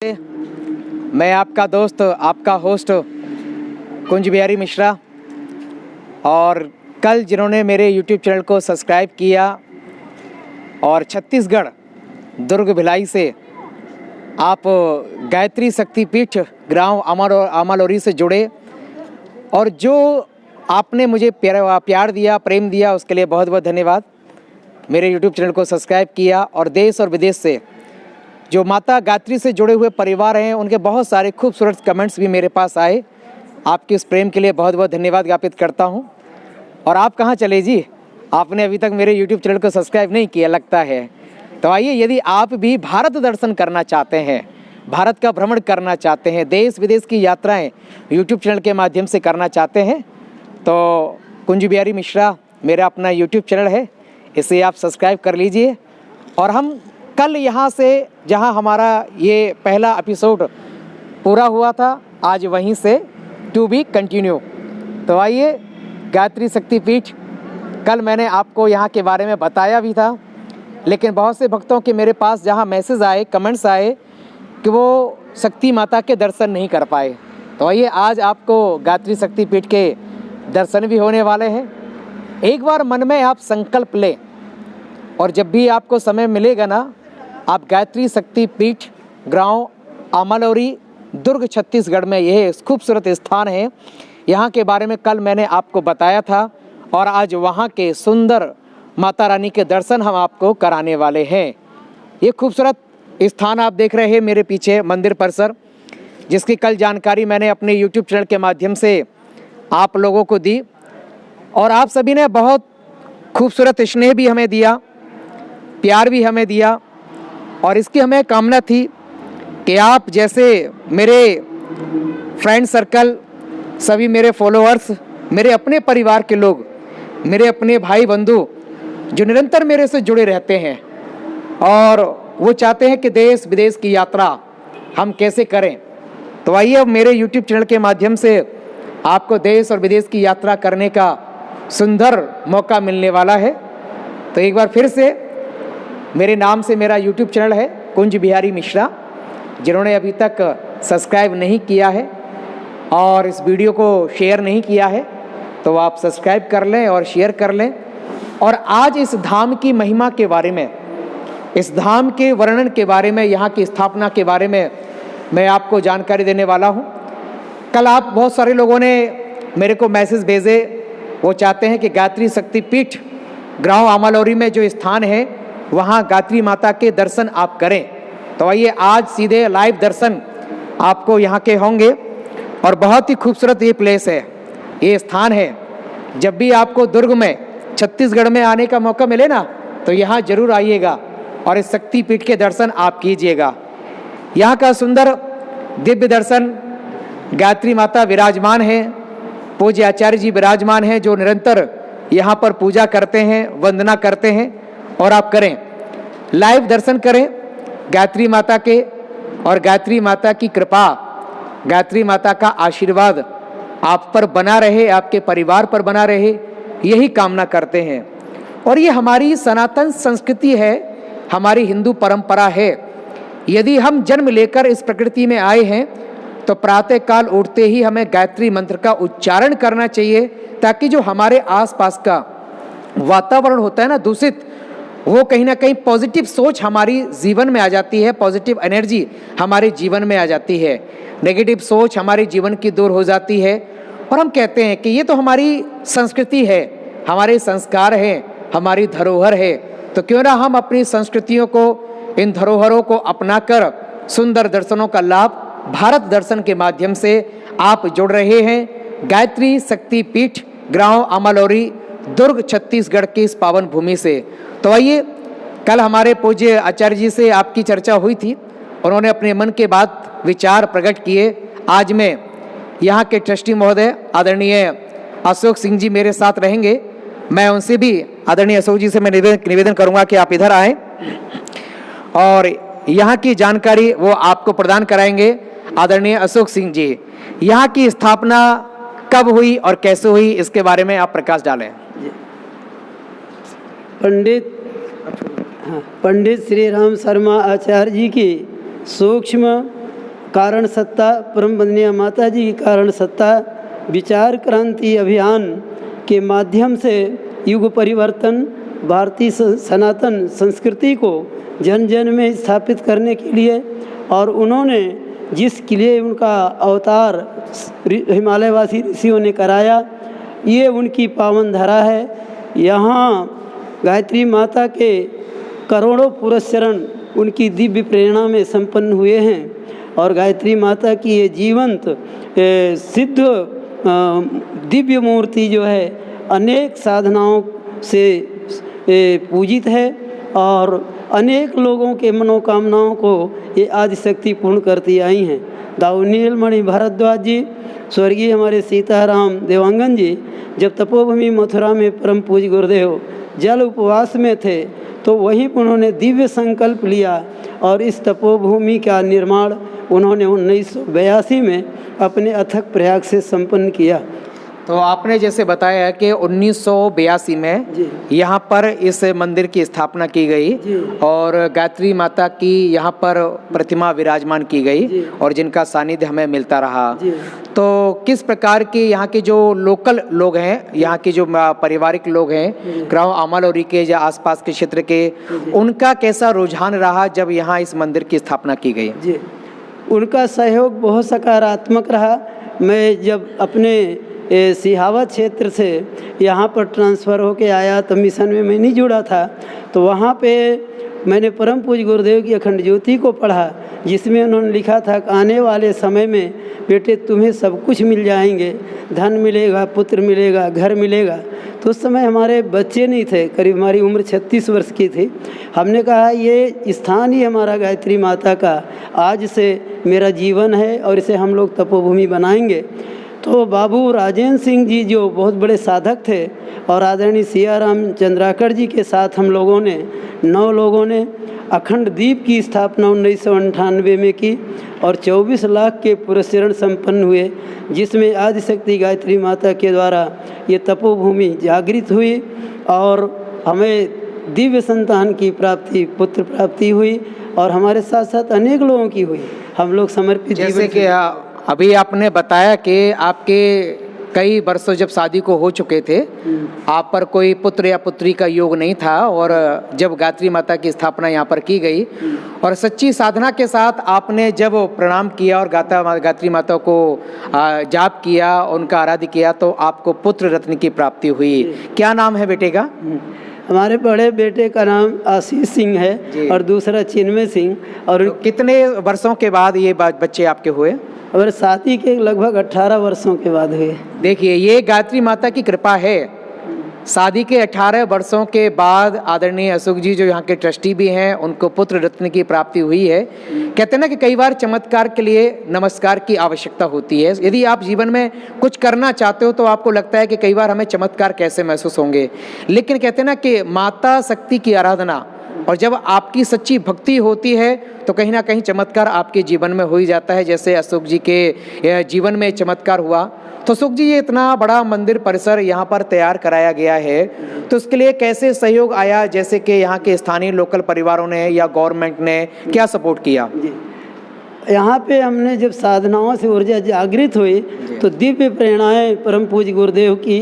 मैं आपका दोस्त, आपका होस्ट कुंज बिहारी मिश्रा, और कल जिन्होंने मेरे YouTube चैनल को सब्सक्राइब किया और छत्तीसगढ़ दुर्ग भिलाई से आप गायत्री शक्तिपीठ ग्राम आमालोरी से जुड़े और जो आपने मुझे प्यार दिया, प्रेम दिया, उसके लिए बहुत बहुत धन्यवाद। मेरे YouTube चैनल को सब्सक्राइब किया और देश और विदेश से जो माता गायत्री से जुड़े हुए परिवार हैं उनके बहुत सारे खूबसूरत कमेंट्स भी मेरे पास आए। आपके इस प्रेम के लिए बहुत बहुत धन्यवाद ज्ञापित करता हूं। और आप कहां चले जी, आपने अभी तक मेरे YouTube चैनल को सब्सक्राइब नहीं किया लगता है। तो आइए, यदि आप भी भारत दर्शन करना चाहते हैं, भारत का भ्रमण करना चाहते हैं, देश विदेश की यात्राएं YouTube चैनल के माध्यम से करना चाहते हैं, तो कुंज बिहारी मिश्रा मेरा अपना YouTube चैनल है, इसे आप सब्सक्राइब कर लीजिए। और हम कल यहाँ से जहाँ हमारा ये पहला एपिसोड पूरा हुआ था, आज वहीं से टू बी कंटिन्यू। तो आइए, गायत्री शक्तिपीठ कल मैंने आपको यहाँ के बारे में बताया भी था, लेकिन बहुत से भक्तों के मेरे पास जहाँ मैसेज आए, कमेंट्स आए कि वो शक्ति माता के दर्शन नहीं कर पाए। तो आइए, आज आपको गायत्री शक्तिपीठ के दर्शन भी होने वाले हैं। एक बार मन में आप संकल्प लें और जब भी आपको समय मिलेगा ना, आप गायत्री शक्तिपीठ गांव आमालोरी दुर्ग छत्तीसगढ़ में यह खूबसूरत स्थान है, यहाँ के बारे में कल मैंने आपको बताया था और आज वहाँ के सुंदर माता रानी के दर्शन हम आपको कराने वाले हैं। ये खूबसूरत स्थान आप देख रहे हैं मेरे पीछे, मंदिर परिसर, जिसकी कल जानकारी मैंने अपने YouTube चैनल के माध्यम से आप लोगों को दी और आप सभी ने बहुत खूबसूरत स्नेह भी हमें दिया, प्यार भी हमें दिया। और इसकी हमें कामना थी कि आप जैसे मेरे फ्रेंड सर्कल, सभी मेरे फॉलोअर्स, मेरे अपने परिवार के लोग, मेरे अपने भाई बंधु जो निरंतर मेरे से जुड़े रहते हैं और वो चाहते हैं कि देश विदेश की यात्रा हम कैसे करें, तो आइए अब मेरे YouTube चैनल के माध्यम से आपको देश और विदेश की यात्रा करने का सुंदर मौका मिलने वाला है। तो एक बार फिर से मेरे नाम से मेरा YouTube चैनल है कुंज बिहारी मिश्रा। जिन्होंने अभी तक सब्सक्राइब नहीं किया है और इस वीडियो को शेयर नहीं किया है, तो आप सब्सक्राइब कर लें और शेयर कर लें। और आज इस धाम की महिमा के बारे में, इस धाम के वर्णन के बारे में, यहाँ की स्थापना के बारे में मैं आपको जानकारी देने वाला हूँ। कल आप बहुत सारे लोगों ने मेरे को मैसेज भेजे, वो चाहते हैं कि गायत्री शक्तिपीठ गांव आमालोरी में जो स्थान है वहाँ गायत्री माता के दर्शन आप करें। तो आइए, आज सीधे लाइव दर्शन आपको यहाँ के होंगे और बहुत ही खूबसूरत ये प्लेस है, ये स्थान है। जब भी आपको दुर्ग में, छत्तीसगढ़ में आने का मौका मिले ना, तो यहाँ जरूर आइएगा और इस शक्तिपीठ के दर्शन आप कीजिएगा। यहाँ का सुंदर दिव्य दर्शन, गायत्री माता विराजमान है, पूज्य आचार्य जी विराजमान हैं जो निरंतर यहाँ पर पूजा करते हैं, वंदना करते हैं। और आप करें, लाइव दर्शन करें गायत्री माता के, और गायत्री माता की कृपा, गायत्री माता का आशीर्वाद आप पर बना रहे, आपके परिवार पर बना रहे, यही कामना करते हैं। और ये हमारी सनातन संस्कृति है, हमारी हिंदू परंपरा है। यदि हम जन्म लेकर इस प्रकृति में आए हैं तो प्रातः काल उठते ही हमें गायत्री मंत्र का उच्चारण करना चाहिए, ताकि जो हमारे आसपास का वातावरण होता है ना दूषित, वो कहीं ना कहीं पॉजिटिव सोच हमारी जीवन में आ जाती है, पॉजिटिव एनर्जी हमारे जीवन में आ जाती है, नेगेटिव सोच हमारे जीवन की दूर हो जाती है। और हम कहते हैं कि ये तो हमारी संस्कृति है, हमारे संस्कार हैं, हमारी धरोहर है, तो क्यों ना हम अपनी संस्कृतियों को, इन धरोहरों को अपनाकर सुंदर दर्शनों का लाभ भारत दर्शन के माध्यम से आप जुड़ रहे हैं गायत्री शक्तिपीठ गांव आमालोरी दुर्ग छत्तीसगढ़ की इस पावन भूमि से। तो आइए, कल हमारे पूज्य आचार्य जी से आपकी चर्चा हुई थी, उन्होंने अपने मन के बात विचार प्रकट किए। आज मैं यहाँ के ट्रस्टी महोदय आदरणीय अशोक सिंह जी मेरे साथ रहेंगे। मैं उनसे भी, आदरणीय अशोक जी से मैं निवेदन करूँगा कि आप इधर आएँ और यहाँ की जानकारी वो आपको प्रदान कराएंगे। आदरणीय अशोक सिंह जी, यहाँ की स्थापना कब हुई और कैसे हुई, इसके बारे में आप प्रकाश डालें। पंडित श्री राम शर्मा आचार्य जी की सूक्ष्म कारण सत्ता परम वंदनीय माता जी की कारण सत्ता विचार क्रांति अभियान के माध्यम से युग परिवर्तन भारतीय सनातन संस्कृति को जन जन में स्थापित करने के लिए, और उन्होंने जिसके लिए उनका अवतार हिमालयवासी ऋषियों ने कराया, ये उनकी पावन धरा है। यहाँ गायत्री माता के करोड़ों पुरस्चरण उनकी दिव्य प्रेरणा में संपन्न हुए हैं, और गायत्री माता की ये जीवंत सिद्ध दिव्य मूर्ति जो है अनेक साधनाओं से पूजित है, और अनेक लोगों के मनोकामनाओं को ये आदिशक्ति पूर्ण करती आई हैं। दाऊ नीलमणि भारद्वाज जी, स्वर्गीय हमारे सीताराम देवांगन जी, जब तपोभूमि मथुरा में परम पूज्य गुरुदेव जल उपवास में थे तो वहीं पर उन्होंने दिव्य संकल्प लिया, और इस तपोभूमि का निर्माण उन्होंने 1982 में अपने अथक प्रयाग से संपन्न किया। तो आपने जैसे बताया कि 1982 में यहाँ पर इस मंदिर की स्थापना की गई और गायत्री माता की यहाँ पर प्रतिमा विराजमान की गई और जिनका सानिध्य हमें मिलता रहा। तो किस प्रकार के यहाँ के जो लोकल लोग हैं, यहाँ के जो पारिवारिक लोग हैं ग्राम आमालोरी के या आसपास के क्षेत्र के, उनका कैसा रुझान रहा जब यहाँ इस मंदिर की स्थापना की गई? जी, उनका सहयोग बहुत सकारात्मक रहा। मैं जब अपने सिहावत क्षेत्र से यहाँ पर ट्रांसफ़र होके आया तो मिशन में मैं नहीं जुड़ा था, तो वहाँ पे मैंने परम पूज्य गुरुदेव की अखंड ज्योति को पढ़ा, जिसमें उन्होंने लिखा था कि आने वाले समय में बेटे तुम्हें सब कुछ मिल जाएंगे, धन मिलेगा, पुत्र मिलेगा, घर मिलेगा। तो उस समय हमारे बच्चे नहीं थे, करीब हमारी उम्र 36 वर्ष की थी। हमने कहा ये स्थान ही हमारा गायत्री माता का आज से मेरा जीवन है और इसे हम लोग तपोभूमि बनाएंगे। तो बाबू राजेंद्र सिंह जी जो बहुत बड़े साधक थे और आदरणीय सियाराम चंद्राकर जी के साथ हम लोगों ने 9 लोगों ने अखंड दीप की स्थापना 1998 में की और 24 लाख के पुरस्चरण संपन्न हुए, जिसमें आदिशक्ति गायत्री माता के द्वारा ये तपोभूमि जागृत हुई और हमें दिव्य संतान की प्राप्ति, पुत्र प्राप्ति हुई और हमारे साथ साथ अनेक लोगों की हुई। हम लोग समर्पित जैसे कि अभी आपने बताया कि आपके कई वर्षों जब शादी को हो चुके थे, आप पर कोई पुत्र या पुत्री का योग नहीं था और जब गायत्री माता की स्थापना यहाँ पर की गई और सच्ची साधना के साथ आपने जब प्रणाम किया और गायत्री माता को जाप किया, उनका आराध्य किया, तो आपको पुत्र रत्न की प्राप्ति हुई। क्या नाम है बेटे का? हमारे बड़े बेटे का नाम आशीष सिंह है और दूसरा चिन्मय सिंह। और तो कितने वर्षों के बाद ये बच्चे आपके हुए? और शादी के लगभग 18 वर्षों के बाद हुए। देखिए, ये गायत्री माता की कृपा है। शादी के 18 वर्षों के बाद आदरणीय अशोक जी जो यहाँ के ट्रस्टी भी हैं, उनको पुत्र रत्न की प्राप्ति हुई है। कहते हैं ना कि कई बार चमत्कार के लिए नमस्कार की आवश्यकता होती है। यदि आप जीवन में कुछ करना चाहते हो तो आपको लगता है कि कई बार हमें चमत्कार कैसे महसूस होंगे, लेकिन कहते हैं ना कि माता शक्ति की आराधना और जब आपकी सच्ची भक्ति होती है तो कहीं ना कहीं चमत्कार आपके जीवन में हो ही जाता है। जैसे अशोक जी के जीवन में चमत्कार हुआ। तो अशोक जी, ये इतना बड़ा मंदिर परिसर यहाँ पर तैयार कराया गया है, तो उसके लिए कैसे सहयोग आया? जैसे कि यहाँ के स्थानीय लोकल परिवारों ने या गवर्नमेंट ने क्या सपोर्ट किया? यहाँ पे हमने जब साधनाओं से ऊर्जा जागृत हुई तो दिव्य प्रेरणाएं परम पूज्य गुरुदेव की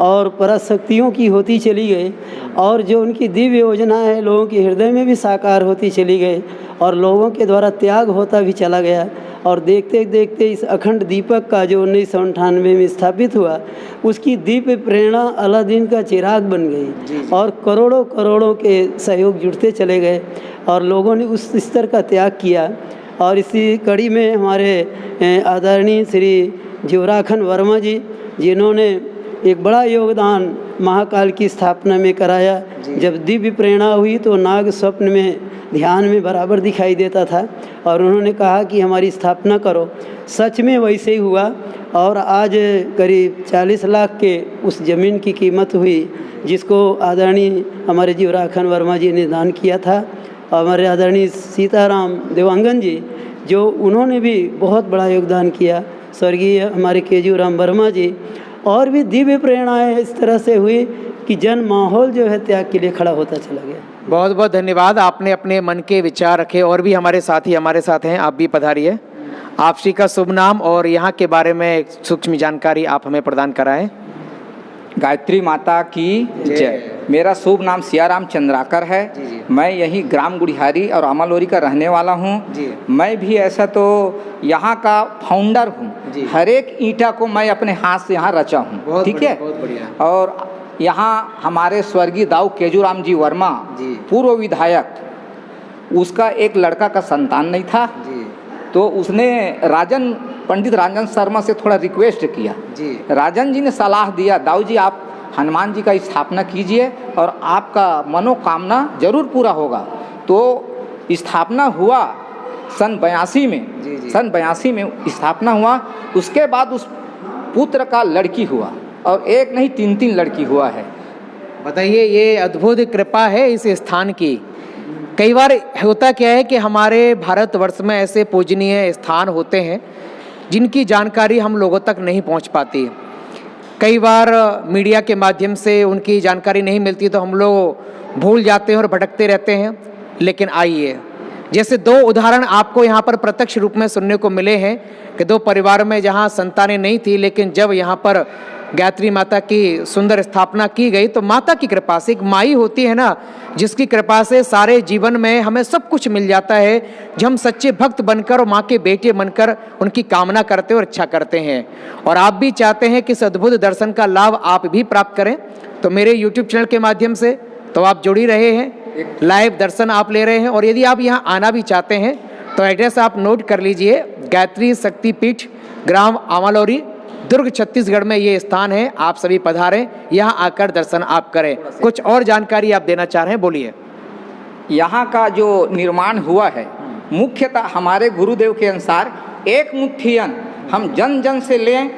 और पराशक्तियों की होती चली गई और जो उनकी दिव्य योजना है लोगों के हृदय में भी साकार होती चली गई और लोगों के द्वारा त्याग होता भी चला गया। और देखते देखते इस अखंड दीपक का जो 1998 में स्थापित हुआ, उसकी दिव्य प्रेरणा अलादीन का चिराग बन गई और करोड़ों करोड़ों के सहयोग जुड़ते चले गए और लोगों ने उस स्तर का त्याग किया। और इसी कड़ी में हमारे आदरणीय श्री जीवराखन वर्मा जी, जिन्होंने एक बड़ा योगदान महाकाल की स्थापना में कराया। जब दिव्य प्रेरणा हुई तो नाग स्वप्न में ध्यान में बराबर दिखाई देता था और उन्होंने कहा कि हमारी स्थापना करो। सच में वैसे ही हुआ और आज करीब 40 लाख के उस ज़मीन की कीमत हुई, जिसको आदरणीय हमारे जीवराखन वर्मा जी ने दान किया था। हमारे आदरणीय सीताराम देवांगन जी जो उन्होंने भी बहुत बड़ा योगदान किया, स्वर्गीय हमारे केजूराम वर्मा जी, और भी दिव्य प्रेरणाएं इस तरह से हुई कि जन माहौल जो है त्याग के लिए खड़ा होता चला गया। बहुत बहुत धन्यवाद, आपने अपने मन के विचार रखे। और भी हमारे साथी हमारे साथ हैं, आप भी पधारिए। आप श्री का शुभ नाम और यहाँ के बारे में सूक्ष्म जानकारी आप हमें प्रदान कराएं। गायत्री माता की जय। मेरा शुभ नाम सियाराम चंद्राकर है। मैं यही ग्राम गुड़िहारी और अमलोरी का रहने वाला हूँ। मैं भी ऐसा तो यहाँ का फाउंडर हूँ। हर एक ईंटा को मैं अपने हाथ से यहाँ रचा हूँ। ठीक है। बहुत बढ़िया। और यहाँ हमारे स्वर्गीय दाऊ केजूराम जी वर्मा पूर्व विधायक, उसका एक लड़का का संतान नहीं था, तो उसने पंडित राजन शर्मा से थोड़ा रिक्वेस्ट किया। राजन जी ने सलाह दिया, दाऊ जी आप हनुमान जी का स्थापना कीजिए और आपका मनोकामना जरूर पूरा होगा। तो स्थापना हुआ सन 82 में स्थापना हुआ। उसके बाद उस पुत्र का लड़की हुआ और एक नहीं 3 लड़की हुआ है। बताइए, ये अद्भुत कृपा है इस स्थान की। कई बार होता क्या है कि हमारे भारतवर्ष में ऐसे पूजनीय स्थान होते हैं जिनकी जानकारी हम लोगों तक नहीं पहुंच पाती। कई बार मीडिया के माध्यम से उनकी जानकारी नहीं मिलती तो हम लोग भूल जाते हैं और भटकते रहते हैं। लेकिन आइए, जैसे 2 उदाहरण आपको यहाँ पर प्रत्यक्ष रूप में सुनने को मिले हैं कि 2 परिवार में जहाँ संतानें नहीं थी, लेकिन जब यहाँ पर गायत्री माता की सुंदर स्थापना की गई तो माता की कृपा से, एक माई होती है ना जिसकी कृपा से सारे जीवन में हमें सब कुछ मिल जाता है, जब हम सच्चे भक्त बनकर और माँ के बेटे बनकर उनकी कामना करते और इच्छा करते हैं। और आप भी चाहते हैं कि इस अद्भुत दर्शन का लाभ आप भी प्राप्त करें, तो मेरे YouTube चैनल के माध्यम से तो आप जुड़ ही रहे हैं, लाइव दर्शन आप ले रहे हैं। और यदि आप यहाँ आना भी चाहते हैं तो एड्रेस आप नोट कर लीजिए, गायत्री शक्तिपीठ, ग्राम आमालोरी, दुर्ग, छत्तीसगढ़ में ये स्थान है। आप सभी पधारें, यहाँ आकर दर्शन आप करें। कुछ और जानकारी आप देना चाह रहे हैं, बोलिए। यहाँ का जो निर्माण हुआ है मुख्यतः हमारे गुरुदेव के अनुसार एक मुट्ठी अन्न हम जन जन से लें,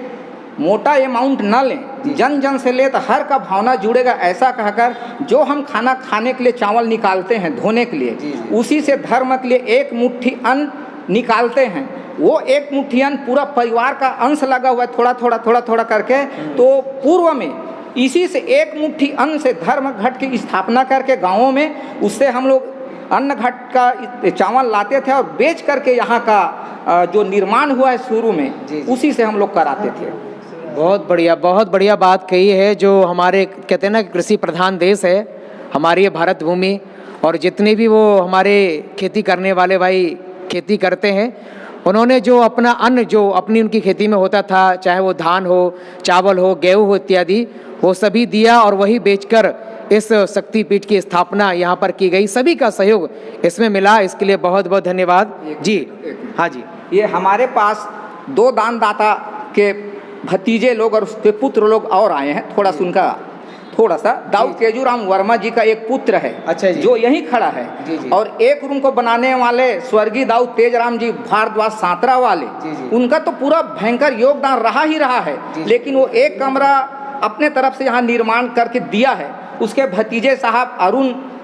मोटा अमाउंट न लें, जन जन से ले तो हर का भावना जुड़ेगा, ऐसा कहकर जो हम खाना खाने के लिए चावल निकालते हैं धोने के लिए, उसी से धर्म के लिए एक मुट्ठी अन्न निकालते हैं। वो एक मुट्ठी अन्न पूरा परिवार का अंश लगा हुआ है, थोड़ा थोड़ा करके। तो पूर्व में इसी से एक मुट्ठी अन्न से धर्म घट की स्थापना करके गाँवों में उससे हम लोग अन्न घट का चावल लाते थे और बेच करके यहाँ का जो निर्माण हुआ है शुरू में उसी से हम लोग कराते थे। बहुत बढ़िया बात कही है। जो हमारे कहते हैं ना कृषि प्रधान देश है हमारी ये भारत भूमि, और जितने भी वो हमारे खेती करने वाले भाई खेती करते हैं, उन्होंने जो अपना अन्न जो अपनी उनकी खेती में होता था, चाहे वो धान हो, चावल हो, गेहूँ हो इत्यादि, वो सभी दिया और वही बेचकर इस शक्तिपीठ की स्थापना यहाँ पर की गई। सभी का सहयोग इसमें मिला, इसके लिए बहुत बहुत धन्यवाद जी। हाँ जी, ये हमारे पास 2 दानदाता के भतीजे लोग और उसके पुत्र लोग और आए हैं। थोड़ा सा दाऊ केजूराम वर्मा जी का एक पुत्र है। अच्छा जी। जो यहीं खड़ा है। जी। और एक रूम को बनाने वाले स्वर्गीय दाऊ तेजराम जी भारद्वाज सांतरा वाले, उनका तो पूरा भयंकर योगदान रहा है। लेकिन वो एक कमरा अपने तरफ से यहाँ निर्माण करके दिया है। उसके भतीजे साहब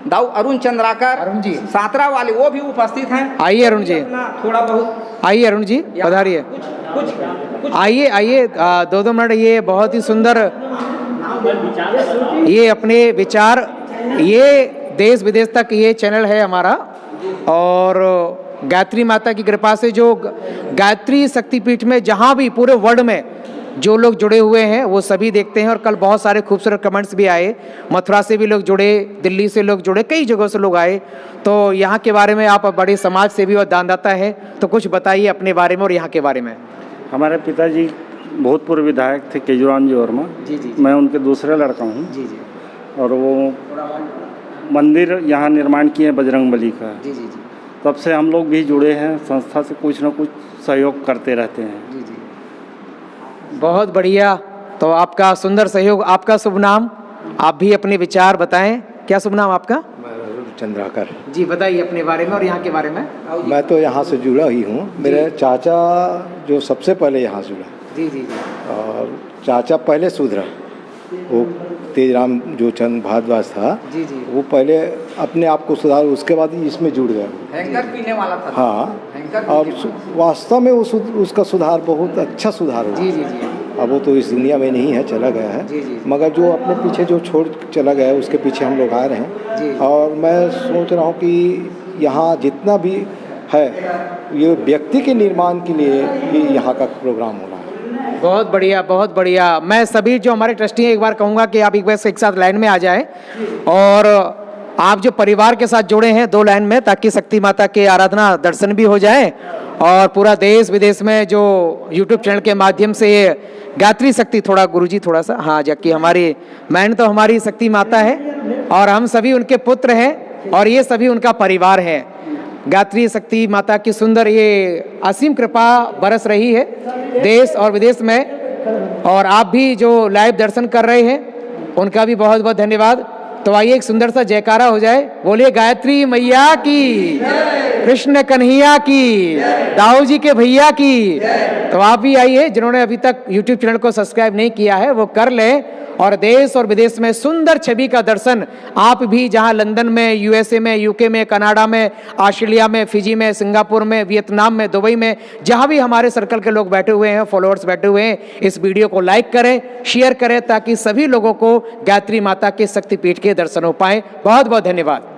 दाऊ अरुण चंद्राकर सांतरा वाले, वो भी उपस्थित हैं। आइए अरुण जी, थोड़ा बहुत आइए अरुण जी, पधारिए। आइए 2 मिनट। ये बहुत ही सुंदर, ये अपने विचार, ये देश विदेश तक ये चैनल है हमारा। और गायत्री माता की कृपा से जो गायत्री शक्तिपीठ में जहाँ भी पूरे वर्ल्ड में जो लोग जुड़े हुए हैं वो सभी देखते हैं। और कल बहुत सारे खूबसूरत कमेंट्स भी आए, मथुरा से भी लोग जुड़े, दिल्ली से लोग जुड़े, कई जगहों से लोग आए। तो यहाँ के बारे में आप बड़े समाज सेवी और दानदाता है, तो कुछ बताइए अपने बारे में और यहाँ के बारे में। हमारे पिताजी भूतपूर्व विधायक थे केजूराम जी वर्मा। जी। मैं उनके दूसरे लड़का हूँ। जी। और वो मंदिर यहाँ निर्माण किए बजरंगबली का। जी। तब से हम लोग भी जुड़े हैं, संस्था से कुछ न कुछ सहयोग करते रहते हैं। जी। बहुत बढ़िया। तो आपका सुंदर सहयोग। आपका शुभ नाम, आप भी अपने विचार बताएं। क्या शुभ नाम आपका? चंद्राकर जी, बताइए अपने बारे में और यहाँ के बारे में। मैं तो यहाँ से जुड़ा ही हूँ। मेरे चाचा जो सबसे पहले यहाँ जुड़ा। जी। और चाचा पहले सुधरा, वो तेजराम जो चंद भारद्वाज था। जी। वो पहले अपने आप को सुधार, उसके बाद इसमें जुड़ गया। हैंकर पीने वाला था। हाँ, और वास्तव में उसका सुधार बहुत अच्छा सुधार हुआ। जी। अब वो तो इस दुनिया में नहीं है, चला गया है। जी। मगर जो अपने पीछे जो छोड़ चला गया है उसके पीछे हम लोग आ रहे हैं। और मैं सोच रहा हूँ कि यहाँ जितना भी है, ये व्यक्ति के निर्माण के लिए ये यहाँ का प्रोग्राम हो रहा है। बहुत बढ़िया, बहुत बढ़िया। मैं सभी जो हमारे ट्रस्टी हैं एक बार कहूँगा कि आप एक बार एक साथ लाइन में आ जाएं और आप जो परिवार के साथ जुड़े हैं 2 लाइन में, ताकि शक्ति माता के आराधना दर्शन भी हो जाए और पूरा देश विदेश में जो यूट्यूब चैनल के माध्यम से ये गायत्री शक्ति, थोड़ा गुरुजी थोड़ा सा, हाँ, जबकि हमारी मैन तो हमारी शक्ति माता है और हम सभी उनके पुत्र हैं और ये सभी उनका परिवार है। गायत्री शक्ति माता की सुंदर ये असीम कृपा बरस रही है देश और विदेश में, और आप भी जो लाइव दर्शन कर रहे हैं उनका भी बहुत बहुत धन्यवाद। तो आइए एक सुंदर सा जयकारा हो जाए, बोलिए गायत्री मैया की, कृष्ण कन्हैया की, दाऊ जी के भैया की। तो आप भी आइए, जिन्होंने अभी तक YouTube चैनल को सब्सक्राइब नहीं किया है वो कर लें और देश और विदेश में सुंदर छवि का दर्शन आप भी, जहां लंदन में, USA में, UK में, कनाडा में, ऑस्ट्रेलिया में, फिजी में, सिंगापुर में, वियतनाम में, दुबई में, जहां भी हमारे सर्कल के लोग बैठे हुए हैं, फॉलोअर्स बैठे हुए हैं, इस वीडियो को लाइक करें, शेयर करें, ताकि सभी लोगों को गायत्री माता के शक्तिपीठ के दर्शन हो पाए। बहुत बहुत धन्यवाद।